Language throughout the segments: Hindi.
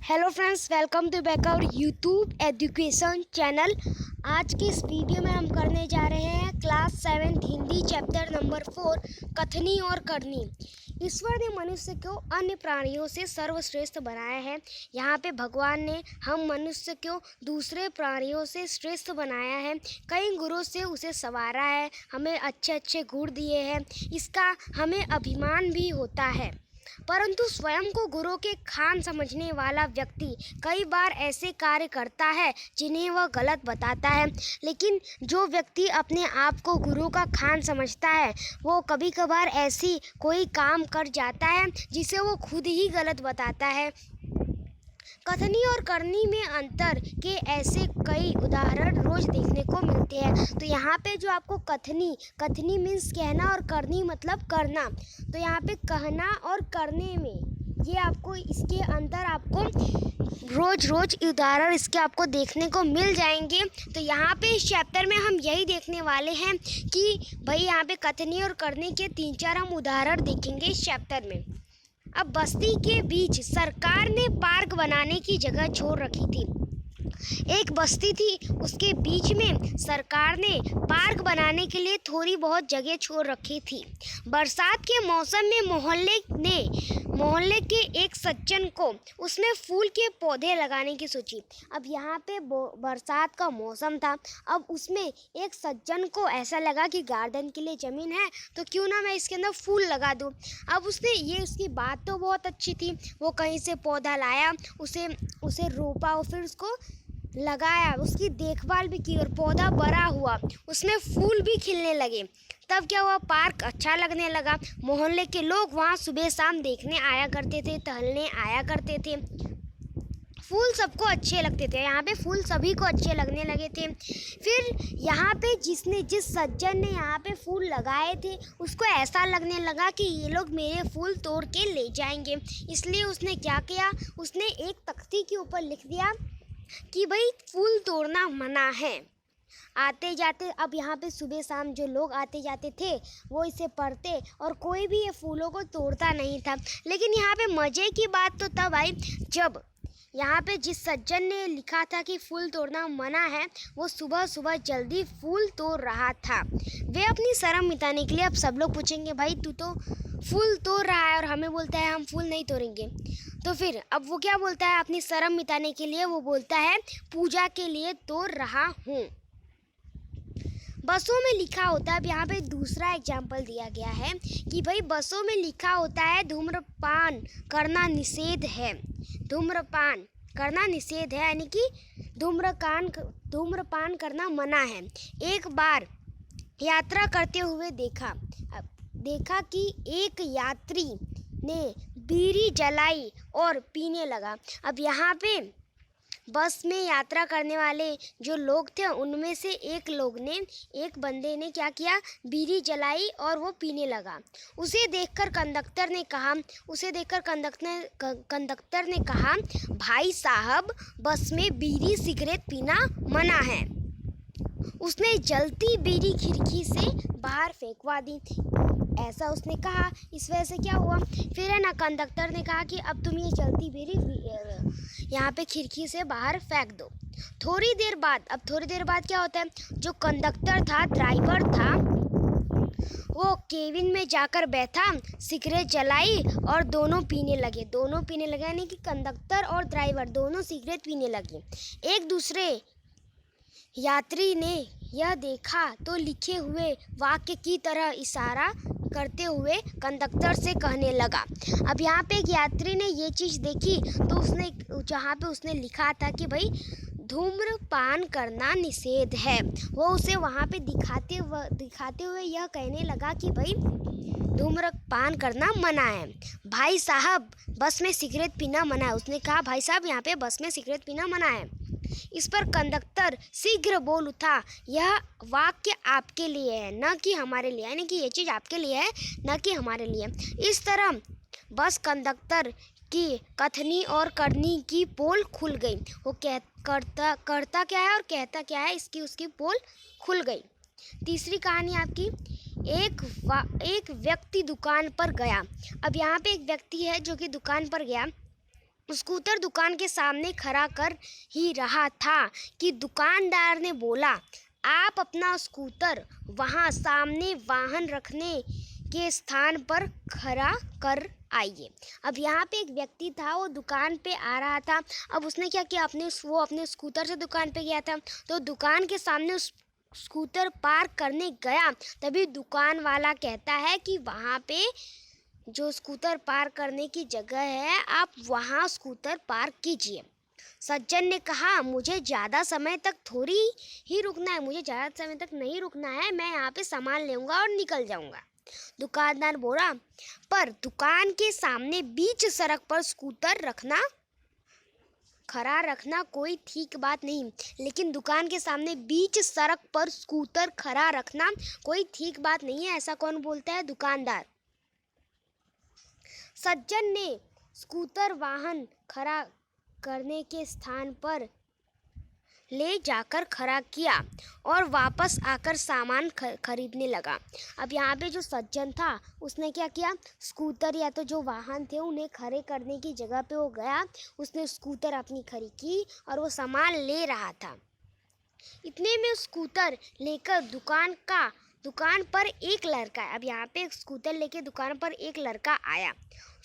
Hello friends, welcome to back our YouTube education channel. आज की इस वीडियो में हम करने जा रहे हैं क्लास 7 हिंदी चैप्टर नंबर 4 कथनी और करनी। ईश्वर ने मनुष्य को अन्य प्राणियों से सर्वश्रेष्ठ बनाया है। यहाँ पे भगवान ने हम मनुष्य को दूसरे प्राणियों से श्रेष्ठ बनाया है, कई गुणों से उसे संवारा है, हमें अच्छे अच्छे गुण दिए हैं। इसका हमें अभिमान भी होता है। परंतु स्वयं को गुरु के खान समझने वाला व्यक्ति कई बार ऐसे कार्य करता है जिन्हें वह गलत बताता है। लेकिन जो व्यक्ति अपने आप को गुरु का खान समझता है वो कभी कभार ऐसी कोई काम कर जाता है जिसे वो खुद ही गलत बताता है। कथनी और करनी में अंतर के ऐसे कई उदाहरण रोज देखने को मिलते हैं। तो यहाँ पे जो आपको कथनी मीन्स कहना और करनी मतलब करना। तो यहाँ पे कहना और करने में ये आपको इसके अंदर आपको रोज उदाहरण इसके आपको देखने को मिल जाएंगे। तो यहाँ पे इस चैप्टर में हम यही देखने वाले हैं कि भाई यहाँ पे कथनी और करने के 3-4 हम उदाहरण देखेंगे इस चैप्टर में। अब बस्ती के बीच सरकार ने पार्क बनाने की जगह छोड़ रखी थी। एक बस्ती थी, उसके बीच में सरकार ने पार्क बनाने के लिए थोड़ी बहुत जगह छोड़ रखी थी। बरसात के मौसम में मोहल्ले के एक सज्जन को उसमें फूल के पौधे लगाने की सोची। अब यहाँ पे बरसात का मौसम था। अब उसमें एक सज्जन को ऐसा लगा कि गार्डन के लिए ज़मीन है तो क्यों ना मैं इसके अंदर फूल लगा दूँ। अब उसकी बात तो बहुत अच्छी थी। वो कहीं से पौधा लाया, उसे रोपा और फिर उसको लगाया, उसकी देखभाल भी की और पौधा बड़ा हुआ, उसमें फूल भी खिलने लगे। तब क्या हुआ, पार्क अच्छा लगने लगा। मोहल्ले के लोग वहाँ सुबह शाम देखने आया करते थे, टहलने आया करते थे। फूल सबको अच्छे लगते थे, यहाँ पे फूल सभी को अच्छे लगने लगे थे। फिर यहाँ पे जिस सज्जन ने यहाँ पे फूल लगाए थे उसको ऐसा लगने लगा कि ये लोग मेरे फूल तोड़ के ले जाएंगे। इसलिए उसने क्या किया, उसने एक तख्ती के ऊपर लिख दिया कि भाई फूल तोड़ना मना है। आते जाते अब यहाँ पे सुबह शाम जो लोग आते जाते थे वो इसे पढ़ते और कोई भी ये फूलों को तोड़ता नहीं था। लेकिन यहाँ पे मज़े की बात तो तब आई जब यहाँ पे जिस सज्जन ने लिखा था कि फूल तोड़ना मना है वो सुबह सुबह जल्दी फूल तोड़ रहा था। वे अपनी शर्म मिटाने के लिए, अब सब लोग पूछेंगे भाई तू तो फूल तोड़ रहा है और हमें बोलता है हम फूल नहीं तोड़ेंगे, तो फिर अब वो क्या बोलता है, अपनी शर्म मिटाने के लिए वो बोलता है पूजा के लिए तोड़ रहा हूँ। बसों में लिखा होता है, अब यहाँ पे दूसरा एग्जाम्पल दिया गया है कि भाई बसों में लिखा होता है धूम्रपान करना निषेध है। धूम्रपान करना निषेध है यानी कि धूम्रपान करना मना है। एक बार यात्रा करते हुए देखा कि एक यात्री ने बीड़ी जलाई और पीने लगा। अब यहाँ पे बस में यात्रा करने वाले जो लोग थे उनमें से एक बंदे ने क्या किया, बीड़ी जलाई और वो पीने लगा। उसे देखकर कंडक्टर ने कहा भाई साहब बस में बीड़ी सिगरेट पीना मना है। उसने जलती बीड़ी खिड़की से बाहर फेंकवा दी। ऐसा उसने कहा, इस वजह से क्या हुआ, फिर है ना कंडक्टर ने कहा कि अब तुम ये जलती बीड़ी यहाँ पे खिड़की से बाहर फेंक दो। थोड़ी देर बाद क्या होता है, जो कंडक्टर था, ड्राइवर था, वो केबिन में जाकर बैठा, सिगरेट जलाई और दोनों पीने लगे यानी कि कंडक्टर और ड्राइवर दोनों सिगरेट पीने लगे। एक दूसरे यात्री ने यह देखा तो लिखे हुए वाक्य की तरह इशारा करते हुए कंडक्टर से कहने लगा। अब यहाँ पे एक यात्री ने ये चीज़ देखी तो जहाँ पे उसने लिखा था कि भाई धूम्रपान करना निषेध है, वो उसे वहाँ पे दिखाते हुए यह कहने लगा कि भाई धूम्रपान करना मना है। भाई साहब बस में सिगरेट पीना मना है। उसने कहा भाई साहब यहाँ पे बस में सिगरेट पीना मना है। इस पर कंडक्टर शीघ्र बोल उठा, यह वाक्य आपके लिए है न कि हमारे लिए, यानी कि ये चीज़ आपके लिए है न कि हमारे लिए। इस तरह बस कंडक्टर की कथनी और करनी की पोल खुल गई। वो करता क्या है और कहता क्या है उसकी पोल खुल गई। तीसरी कहानी आपकी, एक व्यक्ति दुकान पर गया। अब यहाँ पे एक व्यक्ति है जो कि दुकान पर गया स्कूटर दुकान के सामने खड़ा कर ही रहा था कि दुकानदार ने बोला, आप अपना स्कूटर वहाँ सामने वाहन रखने के स्थान पर खड़ा कर आइए। अब यहाँ पे एक व्यक्ति था, वो दुकान पे आ रहा था। अब उसने क्या किया, वो अपने स्कूटर से दुकान पे गया था। तो दुकान के सामने उस स्कूटर पार्क करने गया, तभी दुकान वाला कहता है कि वहाँ पे जो स्कूटर पार्क करने की जगह है, आप वहाँ स्कूटर पार्क कीजिए। सज्जन ने कहा, मुझे ज़्यादा समय तक थोड़ी ही रुकना है, मुझे ज़्यादा समय तक नहीं रुकना है, मैं यहाँ पे सामान लूँगा और निकल जाऊँगा। दुकानदार बोला, पर दुकान के सामने बीच सड़क पर स्कूटर खड़ा रखना कोई ठीक बात नहीं। लेकिन दुकान के सामने बीच सड़क पर स्कूटर खड़ा रखना कोई ठीक बात नहीं है, ऐसा कौन बोलता है? दुकानदार। सज्जन ने स्कूटर वाहन खड़ा करने के स्थान पर ले जाकर खड़ा किया और वापस आकर सामान खरीदने लगा। अब यहाँ पे जो सज्जन था, उसने क्या किया, स्कूटर या तो जो वाहन थे उन्हें खड़े करने की जगह पे वो गया, उसने स्कूटर अपनी खड़ी की और वो सामान ले रहा था। इतने में स्कूटर लेकर दुकान पर एक लड़का, अब यहाँ पे स्कूटर लेके दुकान पर एक लड़का आया।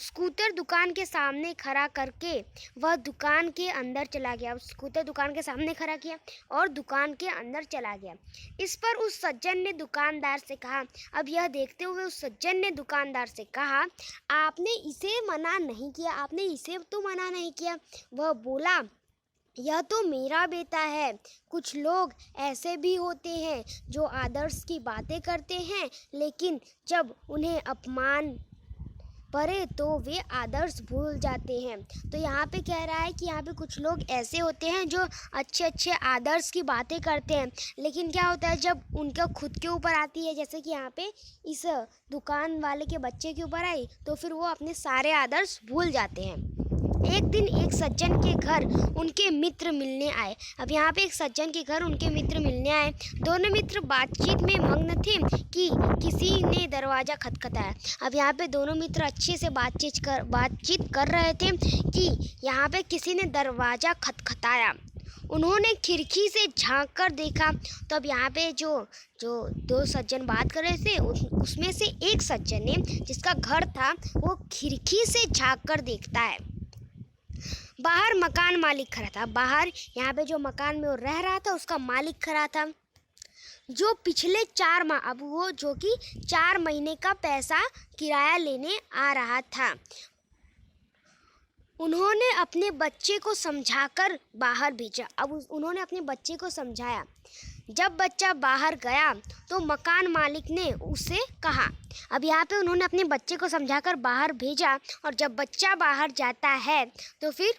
स्कूटर दुकान के सामने खड़ा करके वह दुकान के अंदर चला गया। स्कूटर दुकान के सामने खड़ा किया और दुकान के अंदर चला गया। इस पर उस सज्जन ने दुकानदार से कहा, अब यह देखते हुए उस सज्जन ने दुकानदार से कहा, आपने इसे मना नहीं किया। वह बोला, यह तो मेरा बेटा है। कुछ लोग ऐसे भी होते हैं जो आदर्श की बातें करते हैं, लेकिन जब उन्हें अपमान पड़े तो वे आदर्श भूल जाते हैं। तो यहाँ पे कह रहा है कि यहाँ पे कुछ लोग ऐसे होते हैं जो अच्छे आदर्श की बातें करते हैं, लेकिन क्या होता है जब उनका खुद के ऊपर आती है, जैसे कि यहाँ पे इस दुकान वाले के बच्चे के ऊपर आई, तो फिर वो अपने सारे आदर्श भूल जाते हैं। एक दिन एक सज्जन के घर उनके मित्र मिलने आए। अब यहाँ पे एक सज्जन के घर उनके मित्र मिलने आए। दोनों मित्र बातचीत में मग्न थे कि किसी ने दरवाज़ा खटखटाया। अब यहाँ पे दोनों मित्र अच्छे से बातचीत कर रहे थे कि यहाँ पे किसी ने दरवाज़ा खटखटाया। उन्होंने खिड़की से झांक कर देखा, तो अब यहाँ पे जो दो सज्जन बात कर रहे थे, उसमें से एक सज्जन ने, जिसका घर था, वो खिड़की से झांक कर देखता है। बाहर मकान मालिक खड़ा था। बाहर यहाँ पे जो मकान में वो रह रहा था, उसका मालिक खड़ा था, जो पिछले 4 माह, अब वो जो कि 4 महीने का पैसा किराया लेने आ रहा था। उन्होंने अपने बच्चे को समझाकर बाहर भेजा। अब उन्होंने अपने बच्चे को समझाया। जब बच्चा बाहर गया तो मकान मालिक ने उसे कहा, अब यहाँ पे उन्होंने अपने बच्चे को समझाकर बाहर भेजा, और जब बच्चा बाहर जाता है तो फिर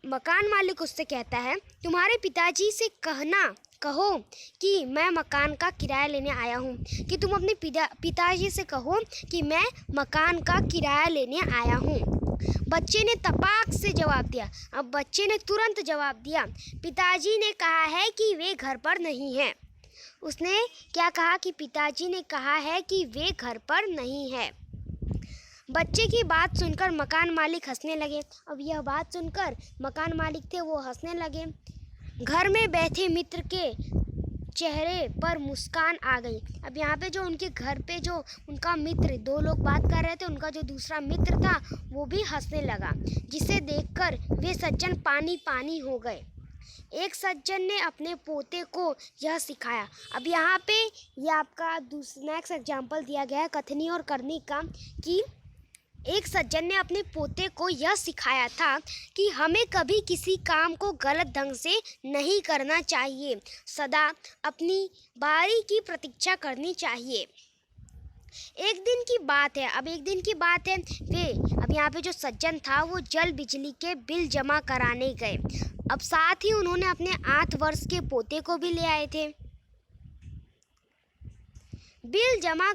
मकान मालिक उससे कहता है, तुम्हारे पिताजी से कहो कि मैं मकान का किराया लेने आया हूँ, कि तुम अपने पिताजी से कहो कि मैं मकान का किराया लेने आया हूँ। बच्चे ने तपाक से जवाब दिया। अब बच्चे ने तुरंत जवाब दिया, पिताजी ने कहा है कि वे घर पर नहीं हैं। उसने क्या कहा कि पिताजी ने कहा है कि वे घर पर नहीं है। बच्चे की बात सुनकर मकान मालिक हंसने लगे। अब यह बात सुनकर मकान मालिक थे, वो हंसने लगे। घर में बैठे मित्र के चेहरे पर मुस्कान आ गई। अब यहाँ पे जो उनके घर पे जो उनका मित्र, 2 लोग बात कर रहे थे, उनका जो दूसरा मित्र था वो भी हंसने लगा, जिसे देखकर वे सज्जन पानी हो गए। एक सज्जन ने अपने पोते को यह सिखाया। अब यहाँ पे ये आपका नेक्स्ट एग्जाम्पल दिया गया है कथनी और करनी का, कि एक सज्जन ने अपने पोते को यह सिखाया था कि हमें कभी किसी काम को गलत ढंग से नहीं करना चाहिए, सदा अपनी बारी की प्रतीक्षा करनी चाहिए। एक दिन की बात है, अब यहाँ पे जो सज्जन था वो जल बिजली के बिल जमा कराने गए। अब साथ ही उन्होंने अपने 8 वर्ष के पोते को भी ले आए थे। बिल जमा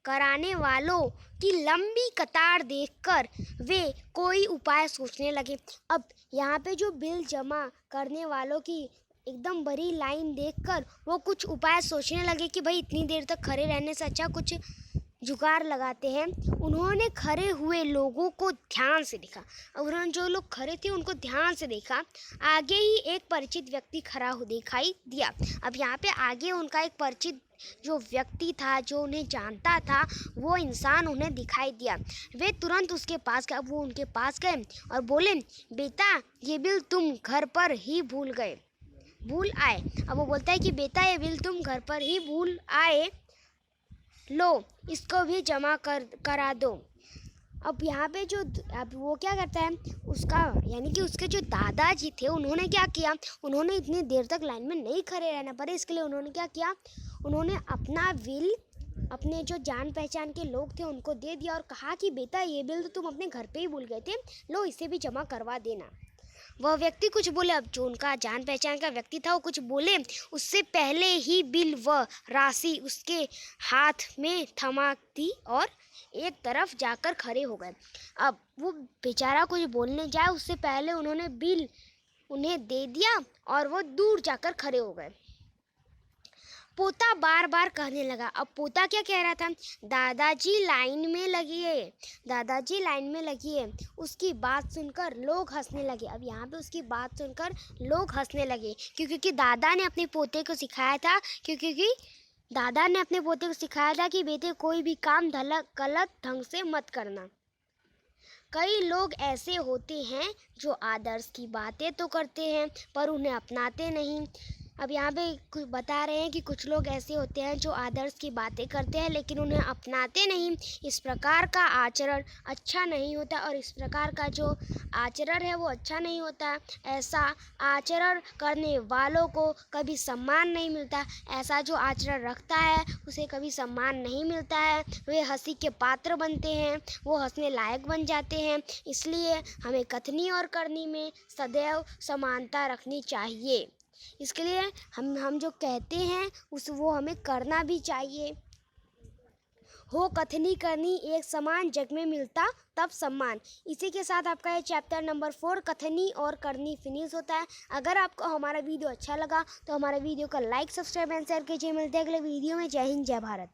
कराने वालों की लंबी कतार देखकर वे कोई उपाय सोचने लगे। अब यहाँ पे जो बिल जमा करने वालों की एकदम बड़ी लाइन देखकर वो कुछ उपाय सोचने लगे कि भाई इतनी देर तक खड़े रहने से अच्छा कुछ जुगाड़ लगाते हैं। उन्होंने खड़े हुए लोगों को ध्यान से देखा। अब उन्होंने जो लोग खड़े थे उनको ध्यान से देखा। आगे ही एक परिचित व्यक्ति खड़ा हो दिखाई दिया। अब यहाँ पे आगे उनका एक परिचित जो व्यक्ति था, जो उन्हें जानता था, वो इंसान उन्हें दिखाई दिया। वे तुरंत उसके पास गए। वो उनके पास गए और बोले, बेटा ये बिल तुम घर पर ही भूल आए। अब वो बोलता है कि बेटा ये बिल तुम घर पर ही भूल आए, लो इसको भी जमा करा दो। अब यहाँ पे अब वो क्या करता है, उसका यानी कि उसके जो दादाजी थे उन्होंने क्या किया, उन्होंने इतनी देर तक लाइन में नहीं खड़े रहना पड़े, इसके लिए उन्होंने क्या किया, उन्होंने अपना बिल अपने जो जान पहचान के लोग थे उनको दे दिया और कहा कि बेटा ये बिल तो तुम अपने घर पे ही भूल गए थे, लो इसे भी जमा करवा देना। वह व्यक्ति कुछ बोले। अब जो उनका जान पहचान का व्यक्ति था वो कुछ बोले, उससे पहले ही बिल व राशि उसके हाथ में थमा दी और एक तरफ जाकर खड़े हो गए। अब वो बेचारा कुछ बोलने जाए उससे पहले उन्होंने बिल उन्हें दे दिया और वो दूर जाकर खड़े हो गए। पोता बार बार कहने लगा। अब पोता क्या कह रहा था, दादाजी लाइन में लगिए, दादाजी लाइन में लगिए। उसकी बात सुनकर लोग हंसने लगे। अब यहाँ पे उसकी बात सुनकर लोग हंसने लगे क्योंकि दादा ने अपने पोते को सिखाया था कि बेटे कोई भी काम गलत ढंग से मत करना। कई लोग ऐसे होते हैं जो आदर्श की बातें तो करते हैं पर उन्हें अपनाते नहीं। अब यहाँ पे कुछ बता रहे हैं कि कुछ लोग ऐसे होते हैं जो आदर्श की बातें करते हैं लेकिन उन्हें अपनाते नहीं। इस प्रकार का आचरण अच्छा नहीं होता और इस प्रकार का जो आचरण है वो अच्छा नहीं होता। ऐसा आचरण करने वालों को कभी सम्मान नहीं मिलता। ऐसा जो आचरण रखता है उसे कभी सम्मान नहीं मिलता है। वे हंसी के पात्र बनते हैं, वो हंसने लायक बन जाते हैं। इसलिए हमें कथनी और करनी में सदैव समानता रखनी चाहिए। इसके लिए हम जो कहते हैं वो हमें करना भी चाहिए। हो कथनी करनी एक समान, जग में मिलता तब सम्मान। इसी के साथ आपका ये चैप्टर नंबर 4 कथनी और करनी फिनिश होता है। अगर आपको हमारा वीडियो अच्छा लगा तो हमारे वीडियो का लाइक, सब्सक्राइब एंड शेयर कीजिए। मिलते हैं अगले वीडियो में। जय हिंद, जय भारत।